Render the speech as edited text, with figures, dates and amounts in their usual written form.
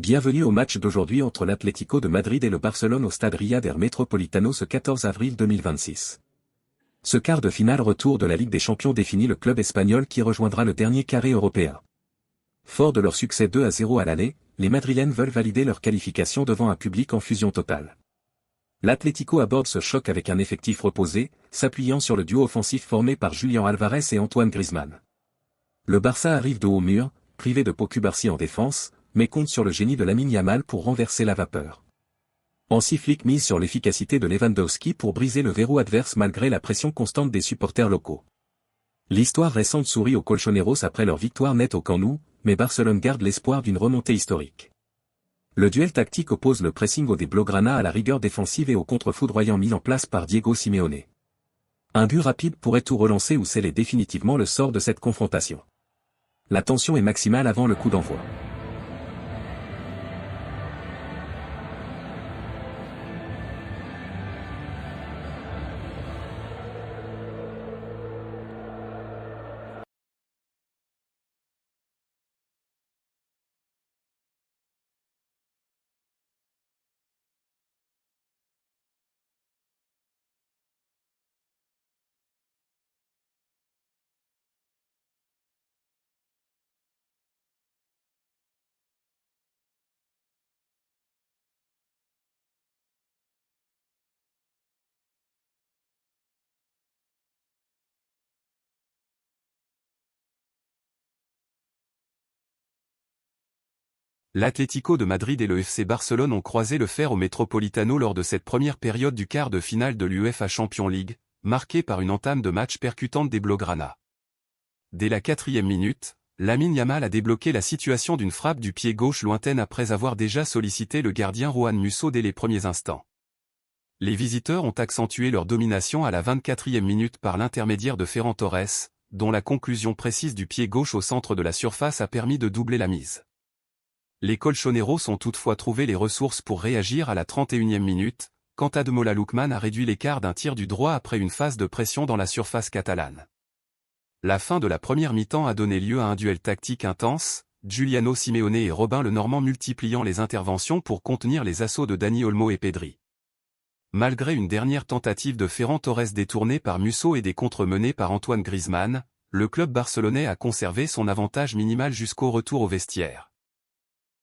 Bienvenue au match d'aujourd'hui entre l'Atlético de Madrid et le Barcelone au stade Riad Metropolitano ce 14 avril 2026. Ce quart de finale retour de la Ligue des Champions définit le club espagnol qui rejoindra le dernier carré européen. Fort de leur succès 2-0 à l'aller, les Madrilènes veulent valider leur qualification devant un public en fusion totale. L'Atlético aborde ce choc avec un effectif reposé, s'appuyant sur le duo offensif formé par Julián Álvarez et Antoine Griezmann. Le Barça arrive de haut mur, privé de Pau Cubarsí en défense, mais compte sur le génie de Lamine Yamal pour renverser la vapeur. Hansi Flick mise sur l'efficacité de Lewandowski pour briser le verrou adverse malgré la pression constante des supporters locaux. L'histoire récente sourit aux Colchoneros après leur victoire nette au Camp Nou, mais Barcelone garde l'espoir d'une remontée historique. Le duel tactique oppose le pressing au des Blaugrana à la rigueur défensive et au contre-foudroyant mis en place par Diego Simeone. Un but rapide pourrait tout relancer ou sceller définitivement le sort de cette confrontation. La tension est maximale avant le coup d'envoi. L'Atlético de Madrid et le FC Barcelone ont croisé le fer au Metropolitano lors de cette première période du quart de finale de l'UEFA Champions League, marquée par une entame de match percutante des Blaugrana. Dès la 4e minute, Lamine Yamal a débloqué la situation d'une frappe du pied gauche lointaine après avoir déjà sollicité le gardien Juan Musso dès les premiers instants. Les visiteurs ont accentué leur domination à la 24e minute par l'intermédiaire de Ferran Torres, dont la conclusion précise du pied gauche au centre de la surface a permis de doubler la mise. Les Colchoneros ont toutefois trouvé les ressources pour réagir à la 31e minute, quand Ademola Lookman a réduit l'écart d'un tir du droit après une phase de pression dans la surface catalane. La fin de la première mi-temps a donné lieu à un duel tactique intense, Giuliano Simeone et Robin le Normand multipliant les interventions pour contenir les assauts de Dani Olmo et Pedri. Malgré une dernière tentative de Ferran Torres détournée par Musso et des contres menés par Antoine Griezmann, le club barcelonais a conservé son avantage minimal jusqu'au retour au vestiaire.